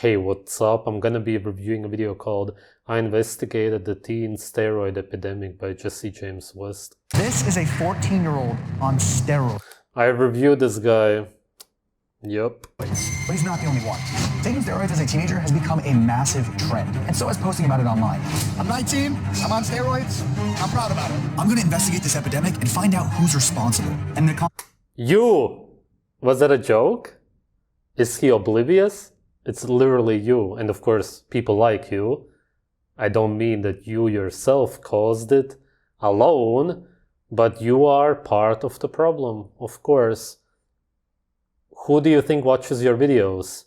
Hey, what's up? I'm gonna be reviewing a video called I Investigated the Teen Steroid Epidemic by Jesse James West. This is a 14-year-old on steroids. I reviewed this guy. Yup. But he's not the only one. Taking steroids as a teenager has become a massive trend, and so is posting about it online. I'm 19, I'm on steroids, I'm proud about it. I'm gonna investigate this epidemic and find out who's responsible. And You! Was that a joke? Is he oblivious? It's literally you, and of course, people like you. I don't mean that you yourself caused it alone, but you are part of the problem, of course. Who do you think watches your videos?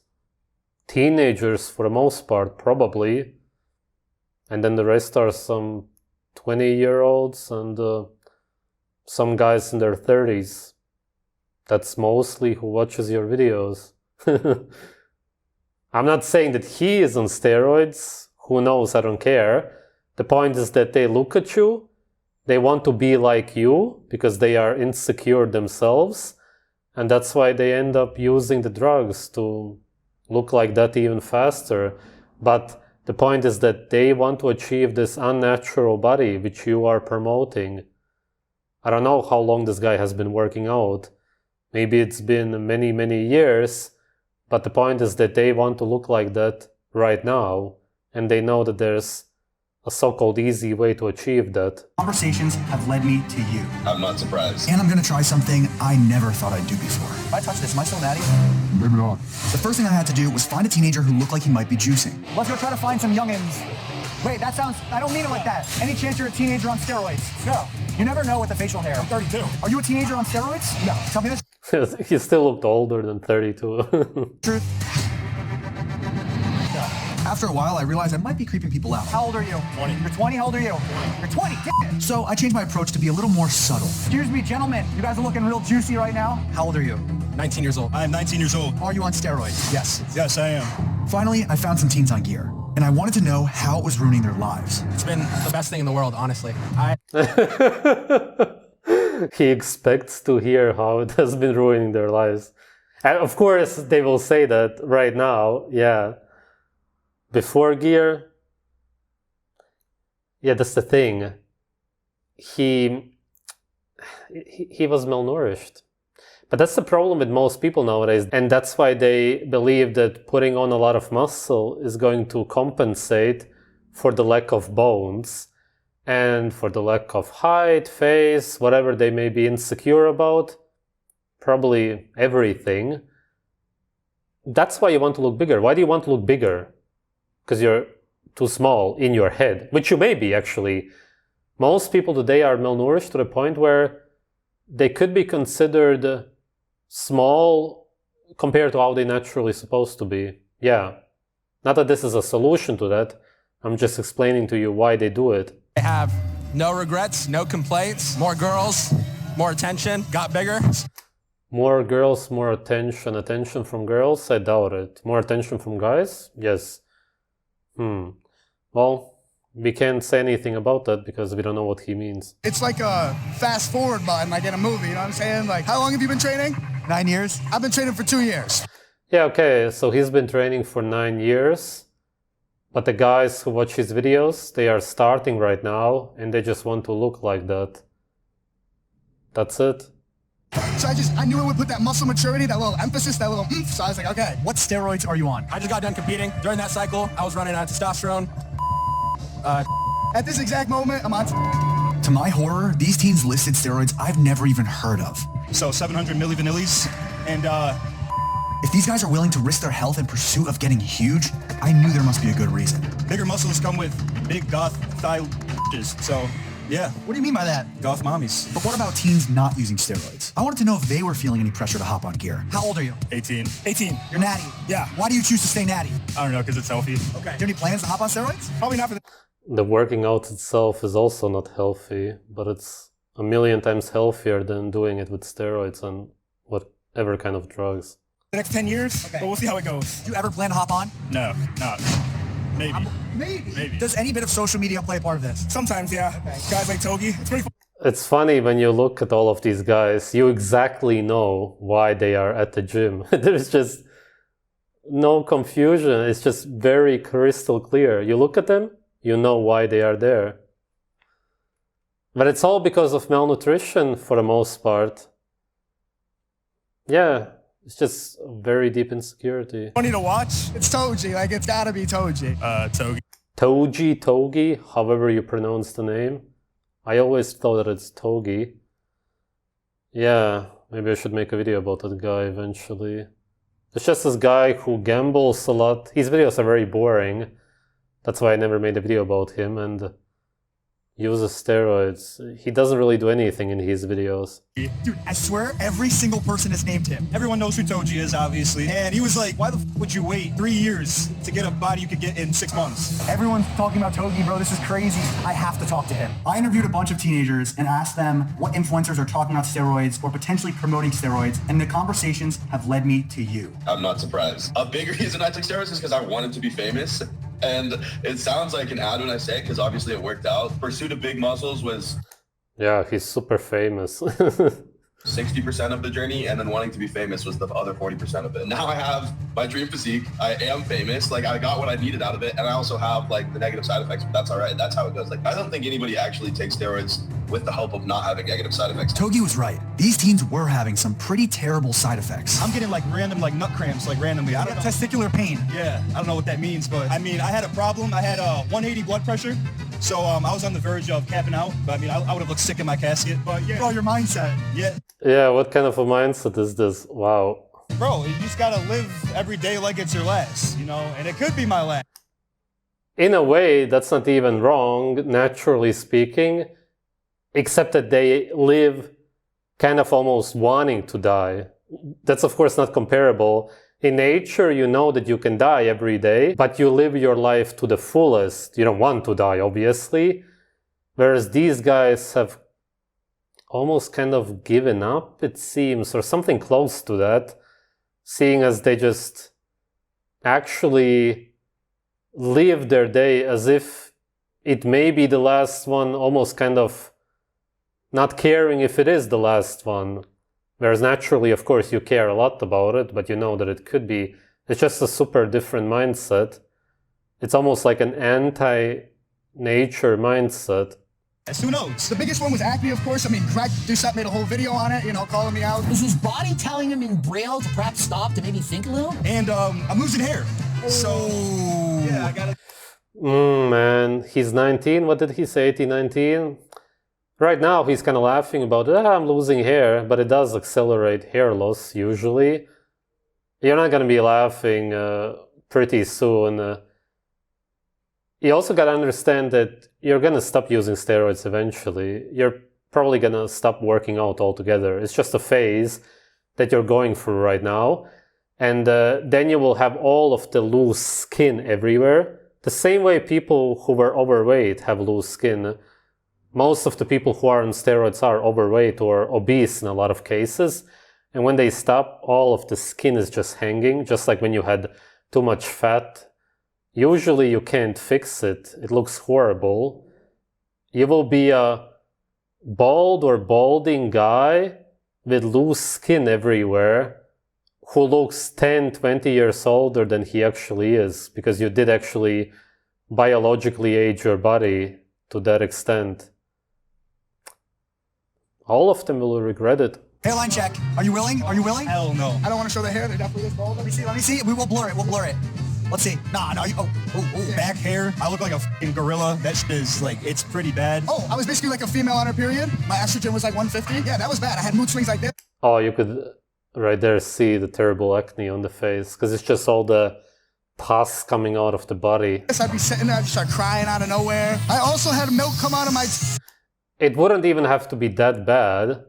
Teenagers for the most part, probably. And then the rest are some 20-year-olds and some guys in their 30s. That's mostly who watches your videos. I'm not saying that he is on steroids. Who knows? I don't care. The point is that they look at you. They want to be like you because they are insecure themselves. And that's why they end up using the drugs to look like that even faster. But the point is that they want to achieve this unnatural body which you are promoting. I don't know how long this guy has been working out. Maybe it's been many, many years. But the point is that they want to look like that right now. And they know that there's a so-called easy way to achieve that. Conversations have led me to you. I'm not surprised. And I'm gonna try something I never thought I'd do before. If I touch this, am I still natty? Maybe not. The first thing I had to do was find a teenager who looked like he might be juicing. Let's go try to find some youngins. Wait, that sounds, I don't mean it like that. Any chance you're a teenager on steroids? No. You never know with the facial hair. I'm 32. Are you a teenager on steroids? No. Tell me the He still looked older than 32. truth. After a while, I realized I might be creeping people out. How old are you? 20. You're 20? How old are you? You're 20. Damn it. So I changed my approach to be a little more subtle. Excuse me, gentlemen. You guys are looking real juicy right now. How old are you? 19 years old. I am 19 years old. Are you on steroids? Yes. Yes, I am. Finally, I found some teens on gear, and I wanted to know how it was ruining their lives. It's been the best thing in the world, honestly. He expects to hear how it has been ruining their lives. And of course, they will say that right now, yeah. Before gear, yeah, that's the thing. He was malnourished. But that's the problem with most people nowadays. And that's why they believe that putting on a lot of muscle is going to compensate for the lack of bones and for the lack of height, face, whatever they may be insecure about. Probably everything. That's why you want to look bigger. Why do you want to look bigger? Because you're too small in your head, which you may be actually. Most people today are malnourished to the point where they could be considered small compared to how they naturally supposed to be. Yeah. Not that this is a solution to that. I'm just explaining to you why they do it. I have no regrets, no complaints, more girls, more attention, got bigger. More girls, more attention. Attention from girls? I doubt it. More attention from guys? Yes. Well, we can't say anything about that because we don't know what he means. It's like a fast forward button, like in a movie, you know what I'm saying? Like, how long have you been training? 9 years? I've been training for 2 years. Yeah, okay, so he's been training for 9 years. But the guys who watch his videos, they are starting right now and they just want to look like that. That's it. So I knew it would put that muscle maturity, that little emphasis, that little oomph. So I was like, okay. What steroids are you on? I just got done competing. During that cycle, I was running on testosterone. At this exact moment, I'm on. To my horror, these teens listed steroids I've never even heard of. So 700 milli vanillis, and If these guys are willing to risk their health in pursuit of getting huge, I knew there must be a good reason. bigger muscles come with big goth thigh. So yeah. What do you mean by that? Goth mommies. But what about teens not using steroids? I wanted to know if they were feeling any pressure to hop on gear. How old are you? 18. 18. You're natty. Yeah. Why do you choose to stay natty? I don't know, because it's healthy. Okay. Do you have any plans to hop on steroids? Probably not for the The working out itself is also not healthy, but it's a million times healthier than doing it with steroids and whatever kind of drugs. next 10 years, Okay. but we'll see how it goes. Do you ever plan to hop on? No, not. Maybe. Maybe. Does any bit of social media play a part of this? Sometimes, yeah. Guys like Togi, it's pretty fun. It's funny when you look at all of these guys, you exactly know why they are at the gym. There's just no confusion. It's just very crystal clear. You look at them, you know why they are there. But it's all because of malnutrition for the most part. Yeah, it's just very deep insecurity. Funny to watch. It's Toji. Like, it's gotta be Toji. Togi. Togi, however you pronounce the name. I always thought that it's Togi. Yeah, maybe I should make a video about that guy eventually. It's just this guy who gambles a lot. His videos are very boring. That's why I never made a video about him, and uses steroids. He doesn't really do anything in his videos. Dude, I swear every single person has named him. Everyone knows who Toji is, obviously. And he was like, why the f would you wait 3 years to get a body you could get in 6 months? Everyone's talking about Togi, bro. This is crazy. I have to talk to him. I interviewed a bunch of teenagers and asked them what influencers are talking about steroids or potentially promoting steroids, and the conversations have led me to you. I'm not surprised. A big reason I took steroids is because I wanted to be famous. And it sounds like an ad when I say it, because obviously it worked out. Pursuit of big muscles was... Yeah, he's super famous. 60% of the journey, and then wanting to be famous was the other 40% of it. Now I have my dream physique. I am famous. Like, I got what I needed out of it, and I also have like the negative side effects, but that's all right. That's how it goes. Like, I don't think anybody actually takes steroids with the help of not having negative side effects. Togi was right. These teens were having some pretty terrible side effects. I'm getting like random like nut cramps, like randomly. I don't know. Testicular pain. Yeah, I don't know what that means, but I mean, I had a problem. I had 180 blood pressure. So I was on the verge of capping out, but I mean, I would have looked sick in my casket, but yeah. Bro, your mindset. Yeah. Yeah, what kind of a mindset is this? Wow. Bro, you just gotta live every day like it's your last, you know, and it could be my last. In a way, that's not even wrong, naturally speaking, except that they live kind of almost wanting to die. That's of course not comparable. In nature, you know that you can die every day, but you live your life to the fullest. You don't want to die, obviously. Whereas these guys have almost kind of given up, it seems, or something close to that, seeing as they just actually live their day as if it may be the last one, almost kind of not caring if it is the last one. Whereas naturally, of course, you care a lot about it, but you know that it could be. It's just a super different mindset. It's almost like an anti-nature mindset. Who knows? The biggest one was acne, of course. I mean, Greg Doucette made a whole video on it, you know, calling me out. Is his body telling him in Braille to perhaps stop to maybe think a little? And I'm losing hair. So, yeah, I gotta... Man, he's 19. What did he say, 18, 19? Right now, he's kind of laughing about, I'm losing hair, but it does accelerate hair loss, usually. You're not going to be laughing pretty soon. You also got to understand that you're going to stop using steroids eventually. You're probably going to stop working out altogether. It's just a phase that you're going through right now. And then you will have all of the loose skin everywhere. The same way people who were overweight have loose skin. Most of the people who are on steroids are overweight or obese in a lot of cases. And when they stop, all of the skin is just hanging, just like when you had too much fat. Usually you can't fix it. It looks horrible. You will be a bald or balding guy with loose skin everywhere who looks 10, 20 years older than he actually is, because you did actually biologically age your body to that extent. All of them will regret it. Hairline check. Are you willing? Are you willing? Hell no. I don't want to show the hair. They're definitely this bald. Let me see. Let me see. We will blur it. We'll blur it. Let's see. Nah, no. Back hair. I look like a fucking gorilla. That shit is like, it's pretty bad. Oh, I was basically like a female on her period. My estrogen was like 150. Yeah, that was bad. I had mood swings like this. Oh, you could right there see the terrible acne on the face, because it's just all the pus coming out of the body. I'd be sitting there, I'd start crying out of nowhere. I also had milk come out of my... It wouldn't even have to be that bad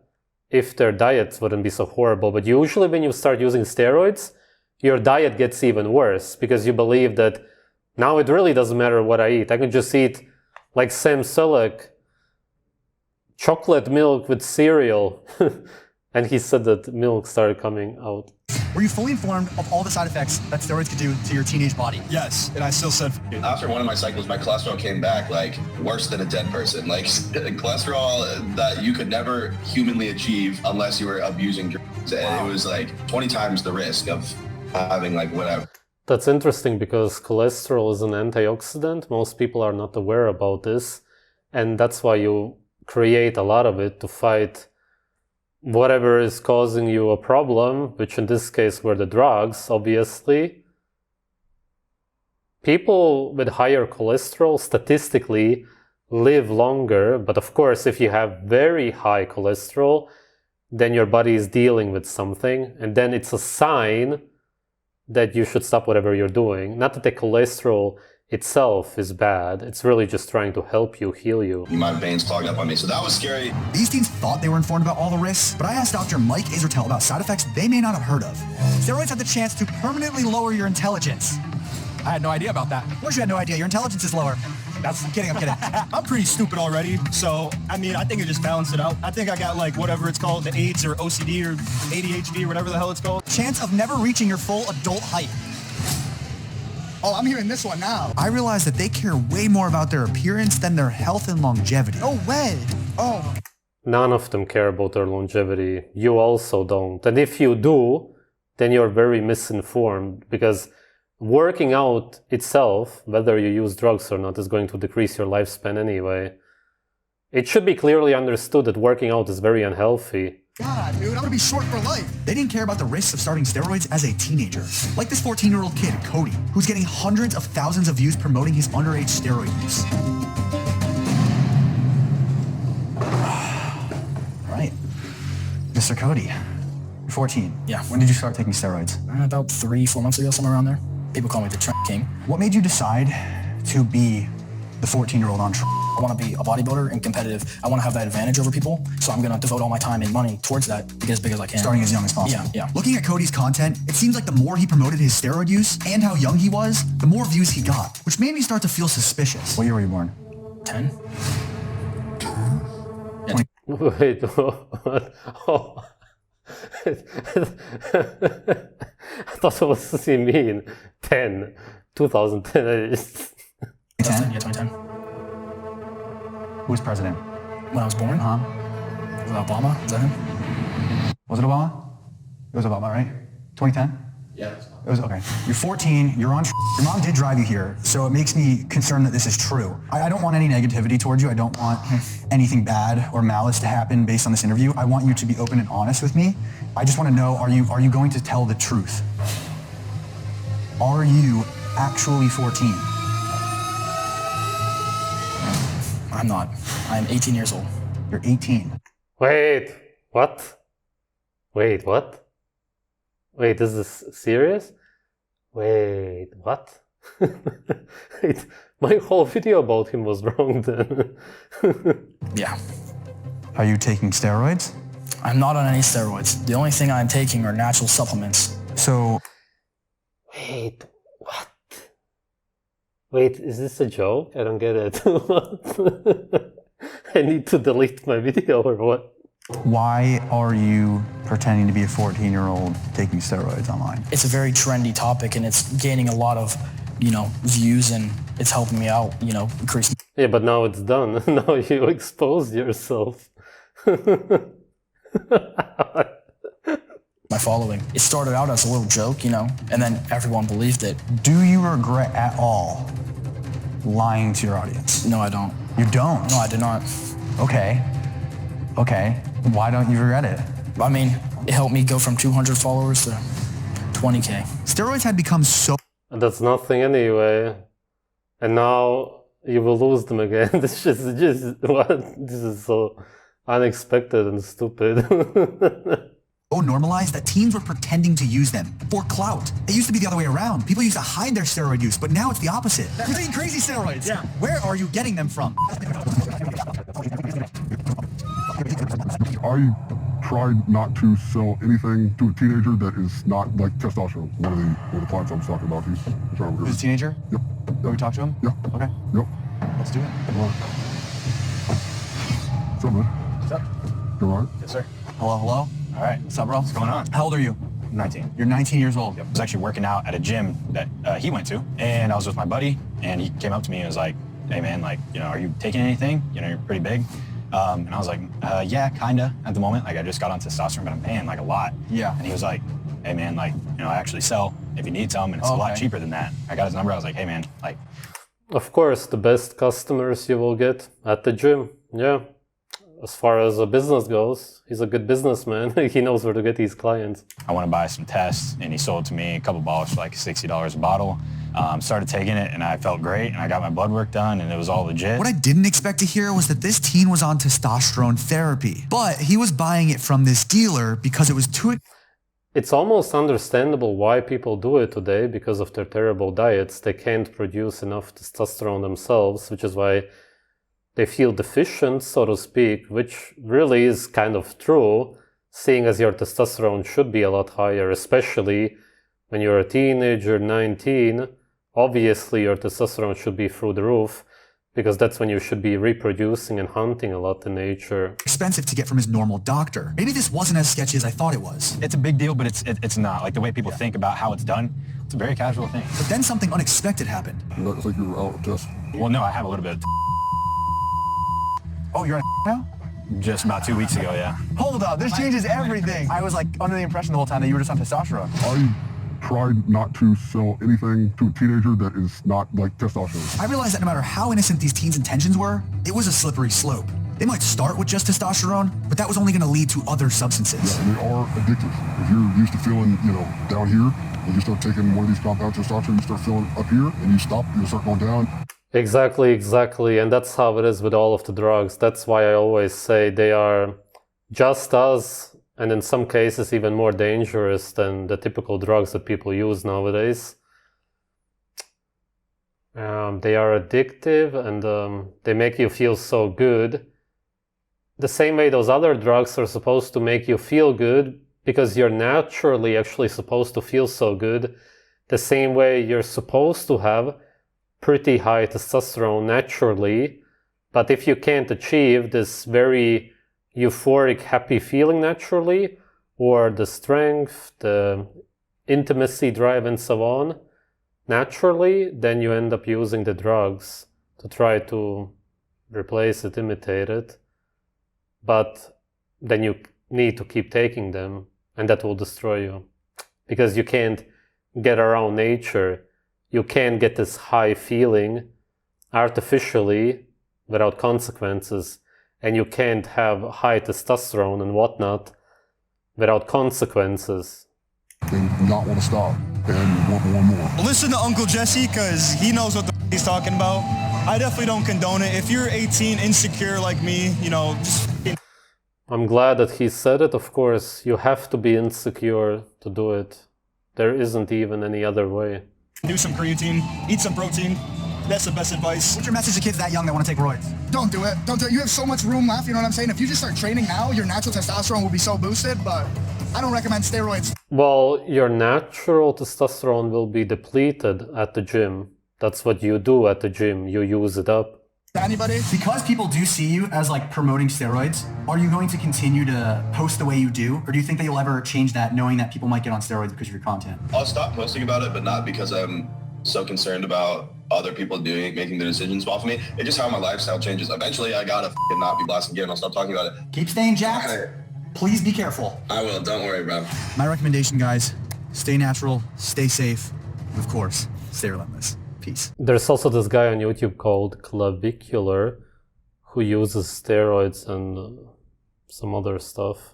if their diets wouldn't be so horrible. But usually when you start using steroids, your diet gets even worse, because you believe that now it really doesn't matter what I eat. I can just eat, like Sam Selleck, chocolate milk with cereal. And he said that milk started coming out. Were you fully informed of all the side effects that steroids could do to your teenage body? Yes, and I still said f it. After one of my cycles, my cholesterol came back like worse than a dead person. Like cholesterol that you could never humanly achieve unless you were abusing drugs. And it was like 20 times the risk of having like whatever. That's interesting because cholesterol is an antioxidant. Most people are not aware about this. And that's why you create a lot of it to fight whatever is causing you a problem, which in this case were the drugs, obviously. People with higher cholesterol statistically live longer, but of course, if you have very high cholesterol, then your body is dealing with something, and then it's a sign that you should stop whatever you're doing. Not that the cholesterol itself is bad, it's really just trying to help you, heal you. My veins clogged up on me, so that was scary. These teens thought they were informed about all the risks, but I asked Dr. Mike Israetel about side effects they may not have heard of. Steroids have the chance to permanently lower your intelligence. I had no idea about that. Of course you had no idea. Your intelligence is lower. I'm kidding. I'm pretty stupid already, so I mean, I think it just balanced it out. I think I got like whatever it's called, the AIDS or OCD or ADHD or whatever the hell it's called. Chance of never reaching your full adult height. Oh, I'm hearing this one now. I realized that they care way more about their appearance than their health and longevity. No way. Oh. None of them care about their longevity. You also don't. And if you do, then you're very misinformed, because working out itself, whether you use drugs or not, is going to decrease your lifespan anyway. It should be clearly understood that working out is very unhealthy. God, dude, I'm gonna be short for life. They didn't care about the risks of starting steroids as a teenager. Like this 14-year-old kid, Cody, who's getting hundreds of thousands of views promoting his underage steroid use. Right. Mr. Cody, you're 14. Yeah. When did you start taking steroids? About 3-4 months ago, somewhere around there. People call me the Trent King. What made you decide to be the 14-year-old on Trent? I want to be a bodybuilder and competitive. I want to have that advantage over people, so I'm going to devote all my time and money towards that to get as big as I can. Starting as young as possible. Yeah. Looking at Cody's content, it seems like the more he promoted his steroid use and how young he was, the more views he got, which made me start to feel suspicious. What year were you born? 10? Wait, what? Oh. I thought it was the mean 10, 2010. 10? Yeah, 2010. Who was president? When I was born? Huh? Was it Obama? Is that him? Was it Obama? It was Obama, right? 2010? Yeah. It was, okay. You're 14, you're on your mom did drive you here, so it makes me concerned that this is true. I don't want any negativity towards you. I don't want anything bad or malice to happen based on this interview. I want you to be open and honest with me. I just want to know, are you going to tell the truth? Are you actually 14? I'm not. I'm 18 years old. You're 18. Wait, what? Wait, what? Wait, is this serious? Wait, what? Wait, my whole video about him was wrong then. Yeah. Are you taking steroids? I'm not on any steroids. The only thing I'm taking are natural supplements. So... Wait, what? Wait, is this a joke? I don't get it. I need to delete my video or what? Why are you pretending to be a 14-year-old taking steroids online? It's a very trendy topic and it's gaining a lot of, views, and it's helping me out, increase. Yeah, but now it's done. Now you exposed yourself. My following. It started out as a little joke, and then everyone believed it. Do you regret at all lying to your audience? No, I don't. You don't? No, I do not. Okay. Why don't you regret it? I mean, it helped me go from 200 followers to 20K. Steroids had become so... And that's nothing anyway. And now you will lose them again. This is just what? This is so unexpected and stupid. so normalized that teens were pretending to use them for clout. It used to be the other way around. People used to hide their steroid use, but now it's the opposite. You're taking crazy steroids. Yeah. Where are you getting them from? I tried not to sell anything to a teenager that is not like testosterone. One of the clients I was talking about, he's trying to Who's a teenager? Yep. Can we talk to him? Yeah. Okay. Yep. Let's do it. All right. What's up, man? What's up? You all right? Yes, sir. Hello? All right. What's up, bro? What's going on? How old are you? 19. You're 19 years old. Yep. I was actually working out at a gym that he went to, and I was with my buddy, and he came up to me and was like, hey man, are you taking anything? You're pretty big. And I was like, yeah, kinda at the moment. I just got on testosterone, but I'm paying a lot. Yeah. And he was like, hey man, I actually sell if he needs some, and it's a lot cheaper than that. I got his number. I was like, hey man, like. Of course, the best customers you will get at the gym. Yeah. As far as a business goes, he's a good businessman. He knows where to get these clients. I want to buy some tests, and he sold to me a couple bottles for like $60 a bottle. Started taking it, and I felt great, and I got my blood work done, and it was all legit. What I didn't expect to hear was that this teen was on testosterone therapy, but he was buying it from this dealer because it was too... It's almost understandable why people do it today because of their terrible diets. They can't produce enough testosterone themselves, which is why they feel deficient, so to speak, which really is kind of true, seeing as your testosterone should be a lot higher, especially when you're a teenager, 19. Obviously, your testosterone should be through the roof, because that's when you should be reproducing and hunting a lot in nature. Expensive to get from his normal doctor. Maybe this wasn't as sketchy as I thought it was. It's a big deal, but it's not. Like the way people think about how it's done, it's a very casual thing. But then something unexpected happened. It's like you were out of test. Well, no, I have a little bit of Oh, you're on now? just about 2 weeks ago, yeah. Hold up, this changes everything. I was like under the impression the whole time that you were just on testosterone. I tried not to sell anything to a teenager that is not like testosterone. I realized that no matter how innocent these teens' intentions were, it was a slippery slope. They might start with just testosterone, but that was only going to lead to other substances. Yeah, they are addictive. If you're used to feeling, down here, and you start taking one of these compounds testosterone, you start feeling up here, and you stop, you start going down. Exactly. And that's how it is with all of the drugs. That's why I always say they are just as, and in some cases even more dangerous than the typical drugs that people use nowadays. They are addictive, and they make you feel so good. The same way those other drugs are supposed to make you feel good, because you're naturally actually supposed to feel so good. The same way you're supposed to have pretty high testosterone naturally, but if you can't achieve this very euphoric, happy feeling naturally, or the strength, the intimacy drive and so on, naturally, then you end up using the drugs to try to replace it, imitate it. But then you need to keep taking them, and that will destroy you. Because you can't get around nature. You can't get this high feeling artificially without consequences. And you can't have high testosterone and whatnot without consequences. And not want to stop, and want more and more. Listen to Uncle Jesse, because he knows what the he's talking about. I definitely don't condone it. If you're 18, insecure like me, just... I'm glad that he said it. Of course, you have to be insecure to do it. There isn't even any other way. Do some creatine, eat some protein. That's the best advice. What's your message to kids that young that want to take roids? Don't do it. Don't do it. You have so much room left, you know what I'm saying? If you just start training now, your natural testosterone will be so boosted, but I don't recommend steroids. Well, your natural testosterone will be depleted at the gym. That's what you do at the gym. You use it up. Anybody? Because people do see you as like promoting steroids, are you going to continue to post the way you do? Or do you think that you'll ever change that, knowing that people might get on steroids because of your content? I'll stop posting about it, but not because I'm so concerned about other people making the decisions off of me. It's just how my lifestyle changes. Eventually, I gotta not be blasting again. I'll stop talking about it. Keep staying jacked. Please be careful. I will. Don't worry, bro. My recommendation, guys, stay natural, stay safe, and of course, stay relentless. Peace. There's also this guy on YouTube called Clavicular who uses steroids and some other stuff.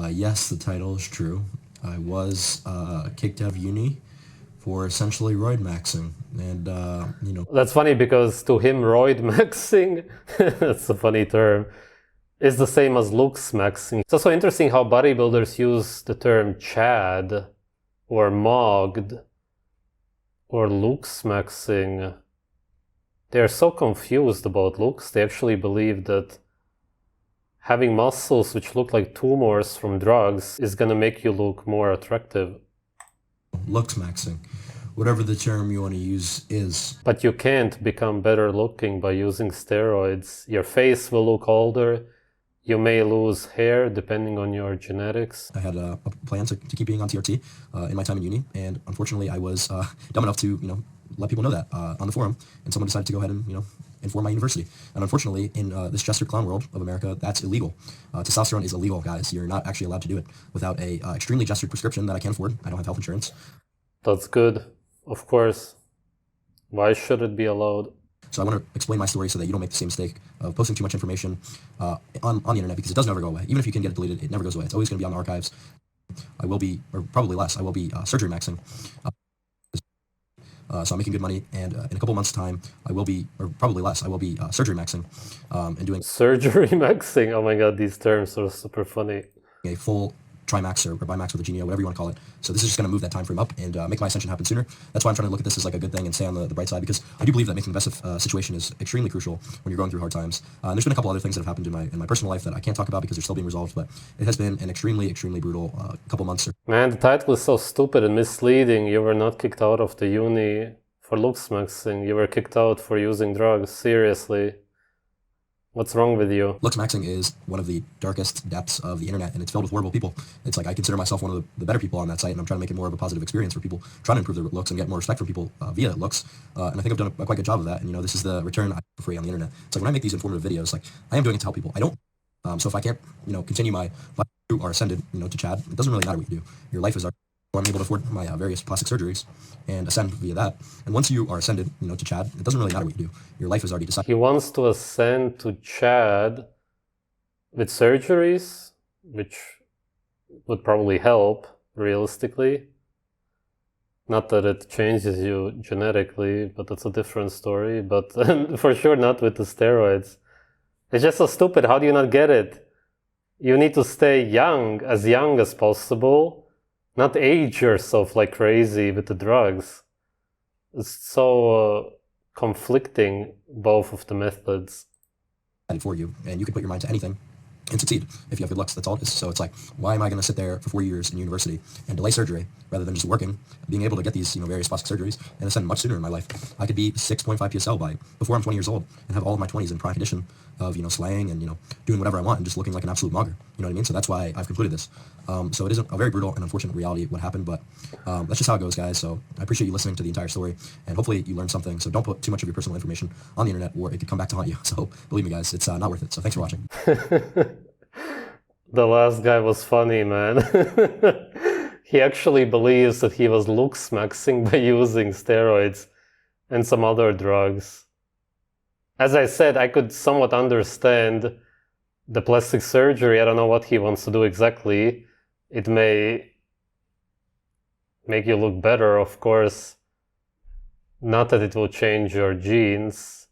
Yes, the title is true. I was kicked out of uni for essentially Roidmaxxing, and That's funny because to him Roidmaxxing, that's a funny term, is the same as Looksmaxing. It's also interesting how bodybuilders use the term Chad or mogged or Looksmaxing. They're so confused about looks. They actually believe that having muscles which look like tumors from drugs is gonna make you look more attractive. Looksmaxing, whatever the term you want to use is. But you can't become better looking by using steroids. Your face will look older. You may lose hair depending on your genetics. I had a plan to keep being on TRT in my time in uni, and unfortunately I was dumb enough to let people know that on the forum, and someone decided to go ahead and and for my university. And unfortunately, in this jester clown world of America, that's illegal. Testosterone is illegal, guys. You're not actually allowed to do it without a extremely gestured prescription that I can't afford. I don't have health insurance. That's good, of course. Why should it be allowed? So I want to explain my story so that you don't make the same mistake of posting too much information on the internet, because it does never go away. Even if you can get it deleted, it never goes away. It's always going to be on the archives. I will be, or probably less, I will be surgery maxing. So I'm making good money, and in a couple months' time, I will be, or probably less, I will be surgery maxing and doing... Surgery maxing? Oh my god, these terms are super funny. A full Trimax or Bimax with a Genie, whatever you want to call it. So this is just going to move that time frame up and make my ascension happen sooner. That's why I'm trying to look at this as like a good thing and stay on the bright side, because I do believe that making the best of situation is extremely crucial when you're going through hard times. And there's been a couple other things that have happened in my personal life that I can't talk about because they're still being resolved, but it has been an extremely brutal couple months. Man, the title is so stupid and misleading. You were not kicked out of the uni for Looksmaxing. You were kicked out for using drugs. Seriously. What's wrong with you? Looksmaxing is one of the darkest depths of the internet, and it's filled with horrible people. It's like I consider myself one of the better people on that site, and I'm trying to make it more of a positive experience for people, trying to improve their looks and get more respect from people via looks. And I think I've done a quite good job of that. And this is the return for free on the internet. It's like when I make these informative videos, like I am doing it to help people. I don't. So if I can't, continue my you are ascended, to Chad, it doesn't really matter what you do. Your life is our. I'm able to afford my various plastic surgeries and ascend via that. And once you are ascended, to Chad, it doesn't really matter what you do. Your life is already decided. He wants to ascend to Chad with surgeries, which would probably help, realistically. Not that it changes you genetically, but that's a different story. But for sure not with the steroids. It's just so stupid. How do you not get it? You need to stay young as possible. Not age yourself like crazy with the drugs. It's so conflicting, both of the methods. For you, and you can put your mind to anything and succeed if you have good looks. That's all it is. So it's like, why am I going to sit there for 4 years in university and delay surgery rather than just working, being able to get these various plastic surgeries and ascend much sooner in my life? I could be 6.5 PSL before I'm 20 years old and have all of my 20s in prime condition of slaying and doing whatever I want and just looking like an absolute mogger. You know what I mean? So that's why I've concluded this. So it is a very brutal and unfortunate reality what happened, but that's just how it goes, guys. So I appreciate you listening to the entire story, and hopefully you learned something. So don't put too much of your personal information on the internet, or it could come back to haunt you. So believe me, guys, it's not worth it. So thanks for watching. The last guy was funny, man. He actually believes that he was Looksmaxing by using steroids and some other drugs. As I said, I could somewhat understand the plastic surgery. I don't know what he wants to do exactly. It may make you look better, of course. Not that it will change your genes.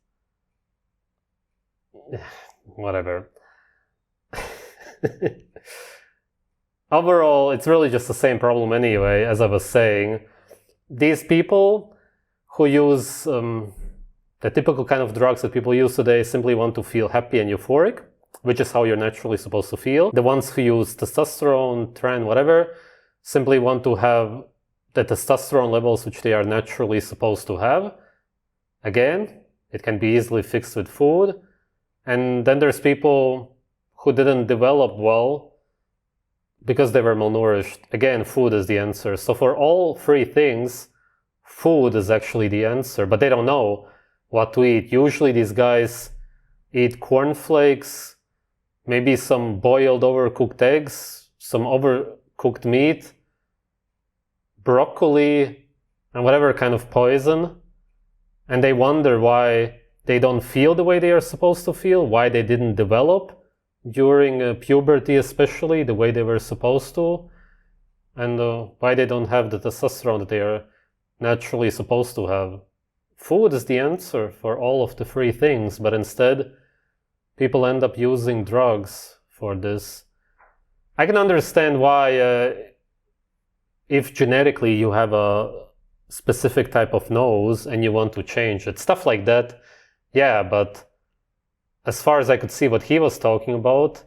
Whatever. Overall, it's really just the same problem anyway, as I was saying. These people who use the typical kind of drugs that people use today simply want to feel happy and euphoric, which is how you're naturally supposed to feel. The ones who use testosterone, tren, whatever, simply want to have the testosterone levels which they are naturally supposed to have. Again, it can be easily fixed with food. And then there's people who didn't develop well because they were malnourished. Again, food is the answer. So for all three things, food is actually the answer, but they don't know what to eat. Usually these guys eat cornflakes, maybe some boiled overcooked eggs, some overcooked meat, broccoli, and whatever kind of poison. And they wonder why they don't feel the way they are supposed to feel, why they didn't develop during puberty, especially the way they were supposed to, and why they don't have the testosterone that they are naturally supposed to have. Food is the answer for all of the three things, but instead people end up using drugs for this. I can understand why if genetically you have a specific type of nose and you want to change it, stuff like that, yeah, but as far as I could see what he was talking about,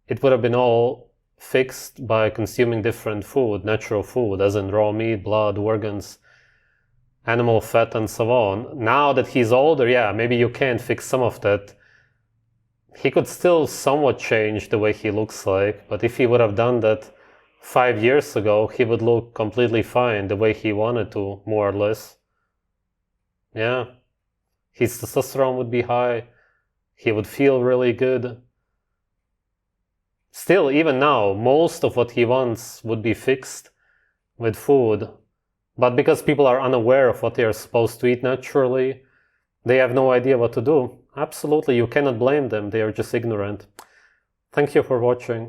it would have been all fixed by consuming different food, natural food, as in raw meat, blood, organs, animal fat, and so on. Now that he's older, yeah, maybe you can fix some of that. He could still somewhat change the way he looks like, but if he would have done that 5 years ago, he would look completely fine the way he wanted to, more or less. Yeah. his testosterone would be high, he would feel really good. Still, even now, most of what he wants would be fixed with food. But because people are unaware of what they are supposed to eat naturally, they have no idea what to do. Absolutely, you cannot blame them, they are just ignorant. Thank you for watching.